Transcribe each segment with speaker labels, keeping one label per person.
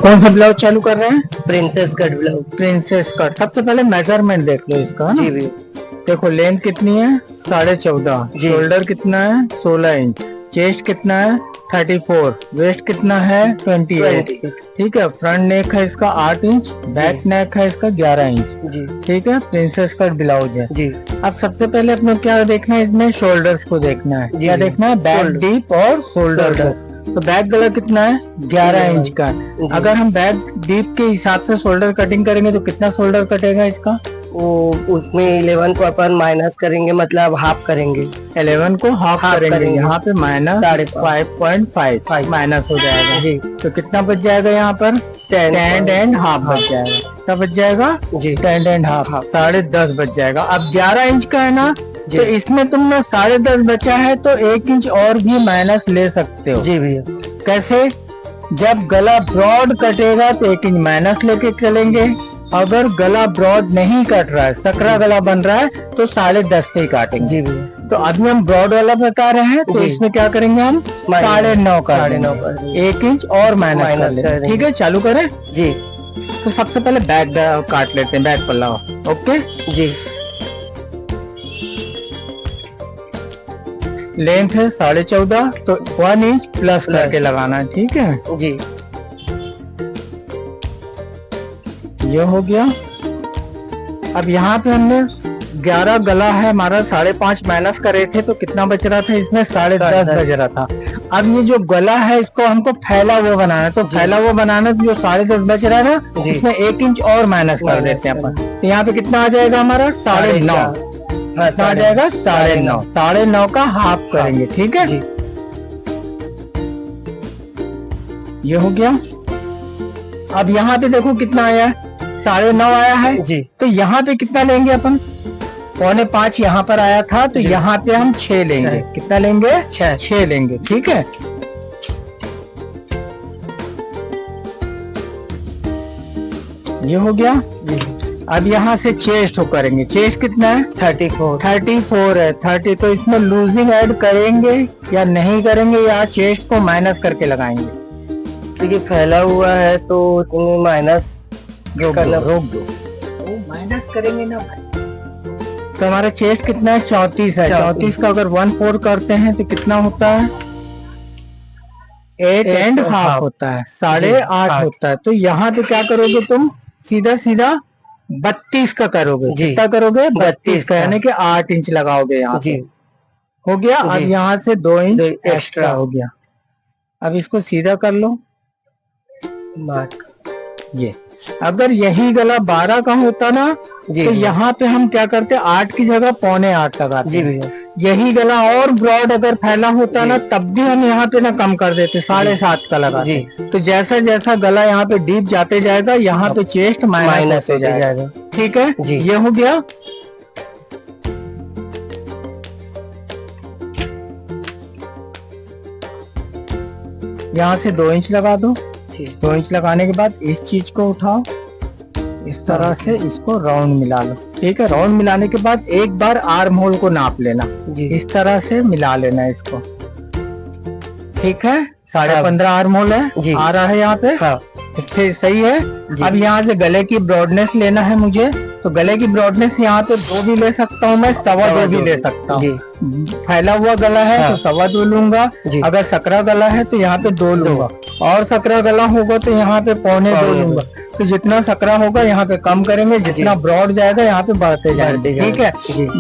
Speaker 1: कौन सा ब्लाउज चालू कर रहे हैं?
Speaker 2: Princess cut blouse.
Speaker 1: Princess cut. सबसे पहले मेजरमेंट देख लो इसका ना।
Speaker 2: जी भी।
Speaker 1: देखो लेंथ कितनी है 14.5,
Speaker 2: जी।
Speaker 1: शोल्डर कितना है 16 इंच, चेस्ट कितना है 34, वेस्ट कितना है 28। ठीक है, फ्रंट नेक है इसका 8 इंच, बैक नेक है इसका 11 इंच।
Speaker 2: जी।
Speaker 1: ठीक है, प्रिंसेस कट ब्लाउज है
Speaker 2: जी।
Speaker 1: अब सबसे पहले अपने क्या देखना है, इसमें शोल्डर्स को देखना है। क्या देखना है? बैक डीप और शोल्डर को। तो बैक गला कितना है 11 इंच का। अगर हम बैक डीप के हिसाब से शोल्डर कटिंग करेंगे तो कितना शोल्डर कटेगा इसका?
Speaker 2: वो उसमें 11 को अपन माइनस करेंगे, मतलब हाफ करेंगे।
Speaker 1: 11 को हाफ करेंगे, यहाँ पे माइनस 5.5 माइनस हो जाएगा।
Speaker 2: जी।
Speaker 1: तो कितना बच जाएगा यहाँ पर? 10 एंड हाफ बच जाएगा। कितना बच जाएगा?
Speaker 2: जी
Speaker 1: 10 एंड हाफ, 10.5 बच जाएगा। अब 11 इंच का है ना, तो इसमें तुमने 10.5 बचा है तो 1 इंच और भी माइनस ले सकते हो।
Speaker 2: जी भैया। कैसे?
Speaker 1: जब गला ब्रॉड कटेगा तो 1 इंच माइनस लेके चलेंगे। अगर गला ब्रॉड नहीं कट रहा है, सकरा गला बन रहा है, तो 10.5 पे ही काटेंगे।
Speaker 2: जी भैया।
Speaker 1: तो अभी हम ब्रॉड वाला बता रहे हैं, तो इसमें क्या करेंगे हम? 9.5 कर 1 इंच और माइनस कर। ठीक है, चालू करें।
Speaker 2: जी।
Speaker 1: तो सबसे पहले बैक काट लेते हैं, बैक पल्ला। ओके
Speaker 2: जी।
Speaker 1: लेंथ है 14.5, तो 1 इंच प्लस करके लगाना है। ठीक है
Speaker 2: जी।
Speaker 1: ये हो गया। अब यहाँ पे हमने 11 गला है हमारा, 5.5 माइनस करे थे तो कितना बच रहा था इसमें? 10.5 बच रहा था। अब ये जो गला है इसको हमको फैला हुआ बनाना है, तो फैला हुआ बनाना जो 10.5 बच रहा है ना, इसमें 1 इंच और माइनस कर देते हैं अपन। तो यहाँ पे कितना आ जाएगा हमारा? 9.5। आ जाएगा 9.5। 9.5 का हाफ करेंगे। ठीक है, ये हो गया। अब यहाँ पे देखो कितना आया है, 9.5 आया है जी। तो यहाँ पे कितना लेंगे अपन? 4.25 यहाँ पर आया था, तो यहाँ पे हम 6 लेंगे। कितना लेंगे? 6 लेंगे। ठीक है, ये हो गया। अब यहाँ से चेस्ट हो करेंगे। चेस्ट कितना है? 34 है। 30, तो इसमें लूजिंग ऐड करेंगे या नहीं करेंगे, या चेस्ट को माइनस करके लगाएंगे?
Speaker 2: क्योंकि फैला हुआ है तो तुम्हें माइनस
Speaker 1: रोक दो। माइनस करेंगे ना भाई। तो हमारा चेस्ट कितना है? 34 है। 34 का अगर 1/4 करते हैं तो कितना होता है? 8 एंड हाफ होता है, 8.5 होता है। तो यहाँ पे क्या करोगे तुम? सीधा 32 का करोगे। कितना करोगे? 32 का, यानी कि 8 इंच लगाओगे यहाँ पे। हो गया। अब यहाँ से 2 इंच एक्स्ट्रा हो गया। अब इसको सीधा कर लो। ये अगर यही गला 12 का होता ना, तो यहाँ पे हम क्या करते? 8 की जगह 7.25 लगाते। जी भैया। यही गला और ब्रॉड अगर फैला होता ना, तब भी हम यहाँ पे ना कम कर देते, 7.5 का लगाते। तो जैसा जैसा गला यहाँ पे डीप जाते जाएगा, यहाँ पे चेस्ट माइनस हो जाएगा। ठीक है जी, ये हो गया। यहाँ से 2 इंच लगा दो। 2 इंच लगाने के बाद इस चीज को उठाओ, इस तरह से इसको राउंड मिला लो। ठीक है, राउंड मिलाने के बाद एक बार आर्म होल को नाप लेना। इस तरह से मिला लेना इसको। ठीक है, 15.5 आर्म होल है, आ रहा है यहाँ पे। हाँ। सही है। अब यहाँ से गले की ब्रॉडनेस लेना है मुझे, तो गले की ब्रॉडनेस यहाँ पे 2 भी ले सकता हूँ मैं, 2.25 भी ले सकता हूँ। फैला हुआ गला है तो 2.25 लूंगा। अगर सकरा गला है तो यहाँ पे 2 लूंगा, और सकरा गला होगा तो यहाँ पे 2.25 लूंगा। तो जितना सकरा होगा यहाँ पे कम करेंगे, जितना ब्रॉड जाएगा यहाँ पे बढ़ते जाएंगे। ठीक है,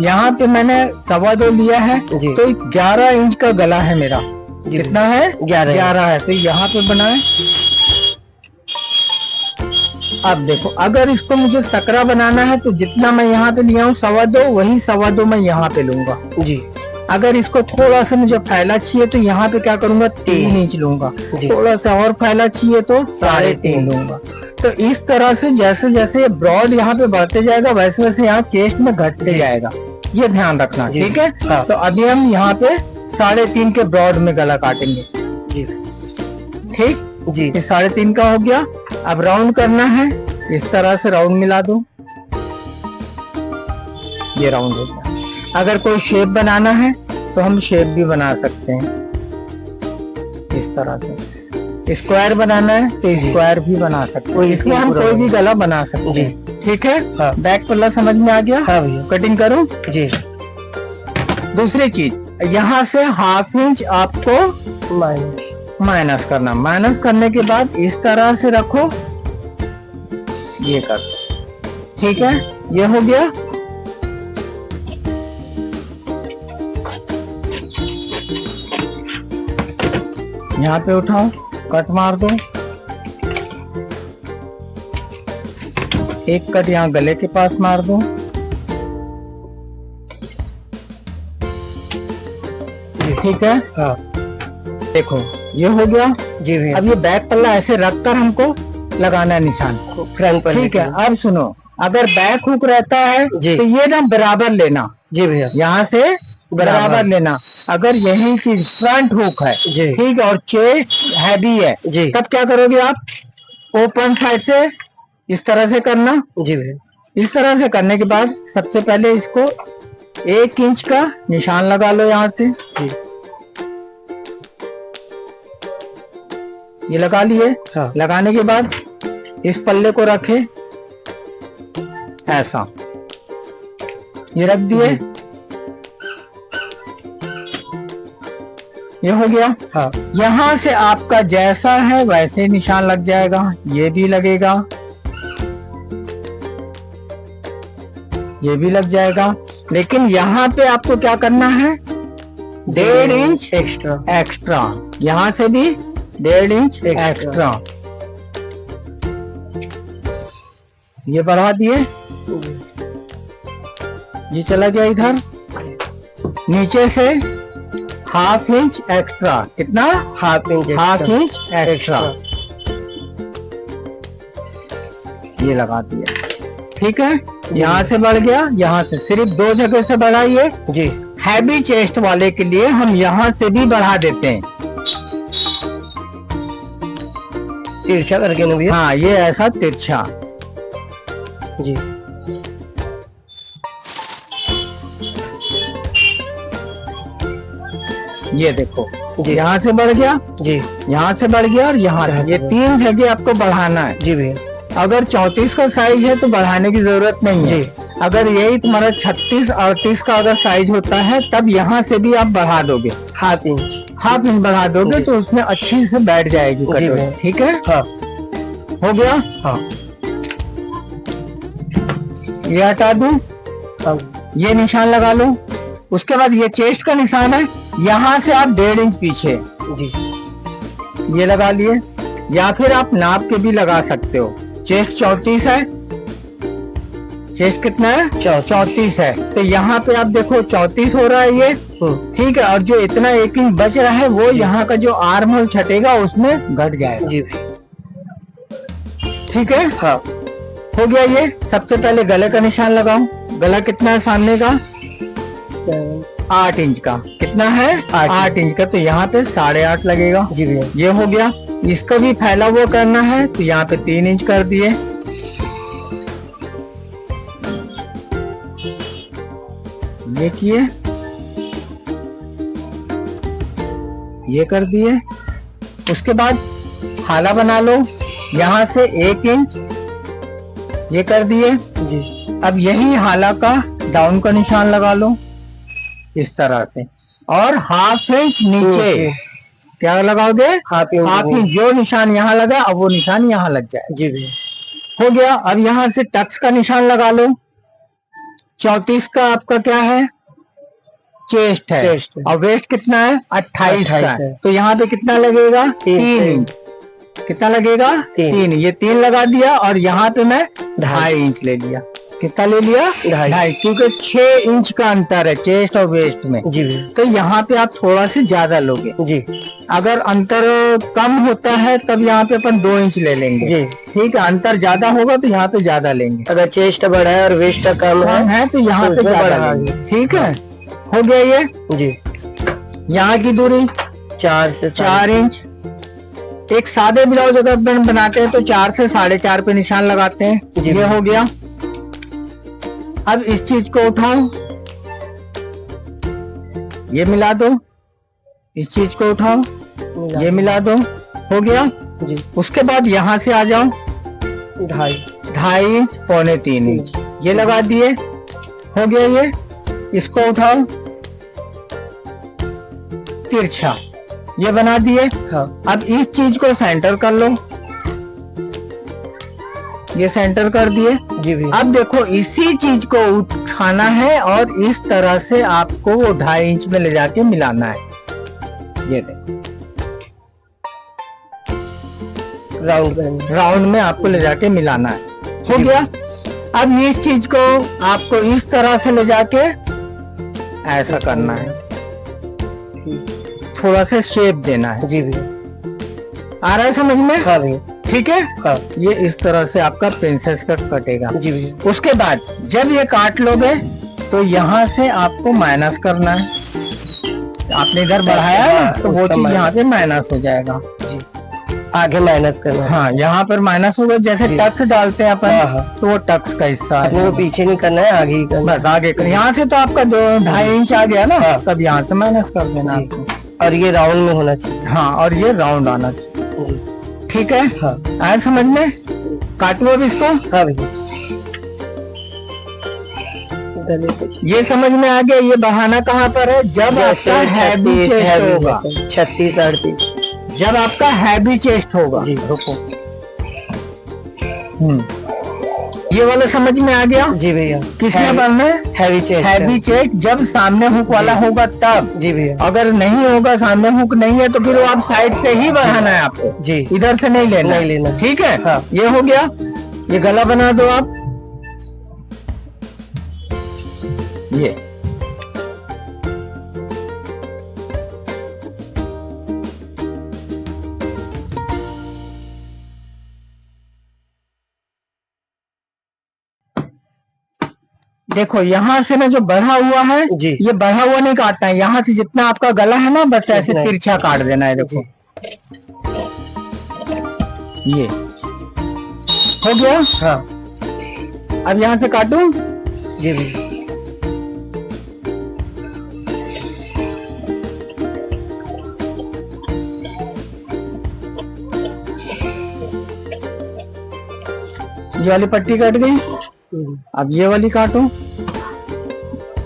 Speaker 1: यहाँ पे मैंने 2.25 लिया है, तो 11 इंच का गला है मेरा। कितना है? 11 है। तो यहाँ पे बनाए। अब देखो, अगर इसको मुझे सकरा बनाना है तो जितना मैं यहाँ पे लिया हूँ 2.25, वही 2.25 मैं यहाँ पे लूंगा जी। अगर इसको थोड़ा सा मुझे फैला चाहिए तो यहाँ पे क्या करूंगा? 3 इंच लूंगा। थोड़ा सा और फैला चाहिए तो 3.5 लूंगा। तो इस तरह से जैसे जैसे ब्रॉड यहाँ पे बढ़ते जाएगा, वैसे वैसे यहाँ चेस्ट में घटते जाएगा। ये ध्यान रखना। ठीक है। तो अभी हम यहाँ पे 3.5 के ब्रॉड में गला काटेंगे जी। ठीक जी, 3.5 का हो गया। अब राउंड करना है, इस तरह से राउंड मिला दो। ये राउंड हो गया। अगर कोई शेप बनाना है तो हम शेप भी बना सकते हैं इस तरह से। स्क्वायर बनाना है तो स्क्वायर भी बना सकते हैं, इसमें हम कोई भी गला बना सकते हैं। ठीक है,
Speaker 2: हाँ।
Speaker 1: बैक पल्ला समझ में आ गया?
Speaker 2: हाँ भैया।
Speaker 1: कटिंग करो
Speaker 2: जी।
Speaker 1: दूसरी चीज, यहाँ से ½ इंच आपको माइनस करना। माइनस करने के बाद इस तरह से रखो, ये कर, ठीक है, ये हो गया। यहाँ पे उठाओ, कट मार दो, एक कट यहाँ गले के पास मार दो, ठीक है।
Speaker 2: हाँ।
Speaker 1: देखो ये हो गया
Speaker 2: जी भैया।
Speaker 1: अब ये बैक पल्ला ऐसे रखकर हमको लगाना है निशान,
Speaker 2: फ्रंट पर।
Speaker 1: ठीक है। अब सुनो, अगर बैक हुक रहता है
Speaker 2: जी।
Speaker 1: तो ये ना बराबर लेना।
Speaker 2: जी भैया।
Speaker 1: यहाँ से बराबर लेना। अगर यही चीज फ्रंट हुक है,
Speaker 2: जी,
Speaker 1: ठीक है, और चेस्ट हैवी है,
Speaker 2: जी,
Speaker 1: तब क्या करोगे आप? ओपन साइड से इस तरह से करना।
Speaker 2: जी भैया।
Speaker 1: इस तरह से करने के बाद सबसे पहले इसको 1 इंच का निशान लगा लो यहाँ से।
Speaker 2: जी।
Speaker 1: ये लगा लिए।
Speaker 2: हाँ।
Speaker 1: लगाने के बाद इस पल्ले को रखे ऐसा, ये रख दिए, ये हो गया।
Speaker 2: हाँ।
Speaker 1: यहाँ से आपका जैसा है वैसे निशान लग जाएगा, ये भी लगेगा, ये भी लग जाएगा। लेकिन यहाँ पे आपको क्या करना है? 1.5 इंच एक्स्ट्रा, यहाँ से भी 1.5 इंच एक्स्ट्रा, ये बढ़ा दिए, ये चला गया इधर। नीचे से ½ इंच एक्स्ट्रा, कितना? ½ इंच एक्स्ट्रा, ये लगा दिया, ठीक है। यहाँ से बढ़ गया, यहाँ से सिर्फ 2 जगह से बढ़ाइए जी। हैवी चेस्ट वाले के लिए हम यहाँ से भी बढ़ा देते हैं,
Speaker 2: तिरछा करके ना भैया।
Speaker 1: हाँ, ये ऐसा तिरछा
Speaker 2: जी।
Speaker 1: ये देखो यहाँ से बढ़ गया
Speaker 2: जी,
Speaker 1: यहाँ से बढ़ गया और यहाँ से, ये 3 जगह आपको बढ़ाना है
Speaker 2: जी भैया।
Speaker 1: अगर 34 का साइज है तो बढ़ाने की जरूरत नहीं है। अगर यही तुम्हारा 36 38 का अगर साइज होता है तब यहाँ से भी आप बढ़ा दोगे, ½ इंच बढ़ा दोगे तो उसमें अच्छी से बैठ जाएगी कटोरी, ठीक है।
Speaker 2: हाँ।
Speaker 1: हो गया।
Speaker 2: हाँ।
Speaker 1: ये हटा दूं, ये निशान लगा लो। उसके बाद ये चेस्ट का निशान है, यहाँ से आप 1.5 इंच पीछे
Speaker 2: जी,
Speaker 1: ये लगा लिए, या फिर आप नाप के भी लगा सकते हो। चेस्ट 34 है, चेस्ट कितना है? 34 है, तो यहाँ पे आप देखो 34 हो रहा है ये, ठीक है। और जो इतना 1 इंच बच रहा है वो यहाँ का जो आर्म होल छटेगा उसमें घट जाएगा
Speaker 2: जी,
Speaker 1: ठीक है।
Speaker 2: हाँ।
Speaker 1: हो गया ये। सबसे पहले गले का निशान लगाओ। गला कितना है सामने का? 8 इंच का। कितना है? 8 इंच का, तो यहाँ पे 8.5 लगेगा
Speaker 2: जी भैया।
Speaker 1: ये हो गया। इसका भी फैला हुआ करना है तो यहाँ पे 3 इंच कर दिए, ये किए, ये कर दिए। उसके बाद हाला बना लो, यहाँ से 1 इंच ये कर दिए
Speaker 2: जी।
Speaker 1: अब यही हाला का डाउन का निशान लगा लो इस तरह से, और ½ इंच नीचे क्या लगाओगे? ½ इंच। जो निशान यहाँ लगा अब वो निशान यहाँ लग जाए
Speaker 2: जी भैया।
Speaker 1: हो गया। अब यहाँ से टक्स का निशान लगा लो। 34 का आपका क्या है? चेस्ट है, और वेस्ट कितना है? 28 का है। तो यहाँ पे कितना लगेगा? 3 इंच। कितना लगेगा? 3। ये 3 लगा दिया, और यहाँ पे मैं 2.5 इंच ले लिया। कितना ले लिया? 2.5, क्योंकि 6 इंच का अंतर है चेस्ट और वेस्ट में
Speaker 2: जी।
Speaker 1: तो यहाँ पे आप थोड़ा से ज्यादा लोगे जी। अगर अंतर कम होता है तब यहाँ पे अपन 2 इंच ले लेंगे जी, ठीक है। अंतर ज्यादा होगा तो यहाँ पे ज्यादा लेंगे।
Speaker 2: अगर चेस्ट बड़ा है और वेस्ट कम
Speaker 1: है तो यहाँ पे ज्यादा लेंगे, ठीक है। हो गया ये जी। यहाँ की दूरी 4 से 4 इंच। एक सादे ब्लाउज अगर बनाते हैं तो 4 से 4.5 पे निशान लगाते हैं, ये हो गया। अब इस चीज को उठाओ, ये मिला दो, इस चीज को उठाओ, ये मिला दो, हो गया
Speaker 2: जी।
Speaker 1: उसके बाद यहाँ से आ जाओ
Speaker 2: 2.5
Speaker 1: इंच 2.25 इंच ये लगा दिए। हो गया ये, इसको उठाओ तिरछा ये बना दिए।
Speaker 2: हाँ
Speaker 1: अब इस चीज को सेंटर कर लो, ये सेंटर कर दिए।
Speaker 2: जी भैया।
Speaker 1: अब देखो इसी चीज को उठाना है और इस तरह से आपको वो 2.5 इंच में ले जाके मिलाना है। ये देखो राउंड में आपको ले जाके मिलाना है। हो गया। अब इस चीज को आपको इस तरह से ले जाके ऐसा करना है, थोड़ा सा शेप देना है।
Speaker 2: जी भैया।
Speaker 1: आ रहा है समझ में?
Speaker 2: हाँ भैया।
Speaker 1: ठीक है।
Speaker 2: हाँ
Speaker 1: ये इस तरह से आपका प्रिंसेस कट कटेगा।
Speaker 2: जी भैया।
Speaker 1: उसके बाद जब ये काट लोगे तो यहाँ से आपको माइनस करना है। आपने इधर बढ़ाया है ना, तो वो
Speaker 2: उसका
Speaker 1: चीज यहाँ पे माइनस हो जाएगा।
Speaker 2: जी आगे माइनस करना है।
Speaker 1: हाँ यहाँ पर माइनस होगा, जैसे
Speaker 2: जी।
Speaker 1: टक्स डालते हैं अपन,
Speaker 2: हाँ, हाँ।
Speaker 1: तो वो टक्स का हिस्सा
Speaker 2: अपने
Speaker 1: है।
Speaker 2: को पीछे नहीं करना है, आगे ही करना है।
Speaker 1: बस आगे कर, यहाँ से तो आपका 2.5 इंच आ गया ना,
Speaker 2: हाँ।
Speaker 1: तब यहाँ से माइनस कर देना
Speaker 2: जी।
Speaker 1: आपको।
Speaker 2: और ये राउंड में होना चाहिए।
Speaker 1: हाँ और ये राउंड आना चाहिए।
Speaker 2: जी
Speaker 1: ठीक है।
Speaker 2: हाँ।
Speaker 1: आया समझ में? काटो अब इसको।
Speaker 2: हाँ भैया।
Speaker 1: ये समझ में आ गया। ये बढ़ाना कहाँ पर है? जब आपका हैवी चेस्ट होगा।
Speaker 2: 36 38
Speaker 1: जब आपका हैवी चेस्ट होगा।
Speaker 2: जी।
Speaker 1: रुको। ये वाला समझ में आ गया?
Speaker 2: जी भैया।
Speaker 1: किसमें बनना है?
Speaker 2: Heavy chest.
Speaker 1: हैवी चेस्ट जब सामने हुक वाला होगा तब।
Speaker 2: जी भैया।
Speaker 1: अगर नहीं होगा, सामने हुक नहीं है, तो फिर वो आप साइड से ही बढ़ाना है आपको।
Speaker 2: जी।
Speaker 1: इधर से नहीं लेना।
Speaker 2: नहीं लेना।
Speaker 1: ठीक है।
Speaker 2: हाँ।
Speaker 1: ये हो गया। ये गला बना दो आप। ये देखो यहाँ से ना जो बढ़ा हुआ है,
Speaker 2: जी।
Speaker 1: ये बढ़ा हुआ नहीं काटना है। यहाँ से जितना आपका गला है ना, बस ऐसे
Speaker 2: इतना ही।
Speaker 1: तिरछा काट देना है। देखो ये हो गया।
Speaker 2: हाँ।
Speaker 1: अब यहाँ से काटूं।
Speaker 2: जी भैया।
Speaker 1: ये वाली पट्टी कट गई। अब ये वाली काटो।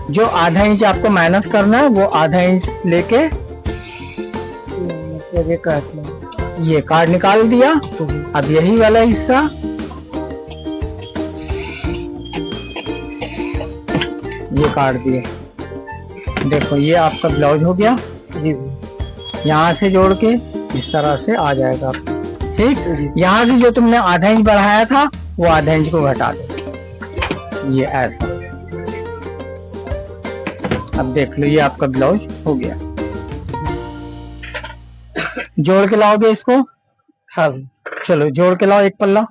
Speaker 1: जो आधा इंच आपको माइनस करना है, वो आधा इंच लेके
Speaker 2: ये काटना।
Speaker 1: ये कार्ड निकाल दिया।
Speaker 2: जी।
Speaker 1: अब यही वाला हिस्सा ये काट दिया। देखो ये आपका ब्लाउज हो गया।
Speaker 2: जी।
Speaker 1: यहाँ से जोड़ के इस तरह से आ जाएगा आपका। ठीक।
Speaker 2: जी।
Speaker 1: यहाँ से जो तुमने आधा इंच बढ़ाया था, वो आधा इंच को घटा दो। ये ऐसा। अब देख लो ये आपका ब्लाउज हो गया। जोड़ के लाओगे इसको।
Speaker 2: हाँ।
Speaker 1: चलो जोड़ के लाओ एक पल्ला।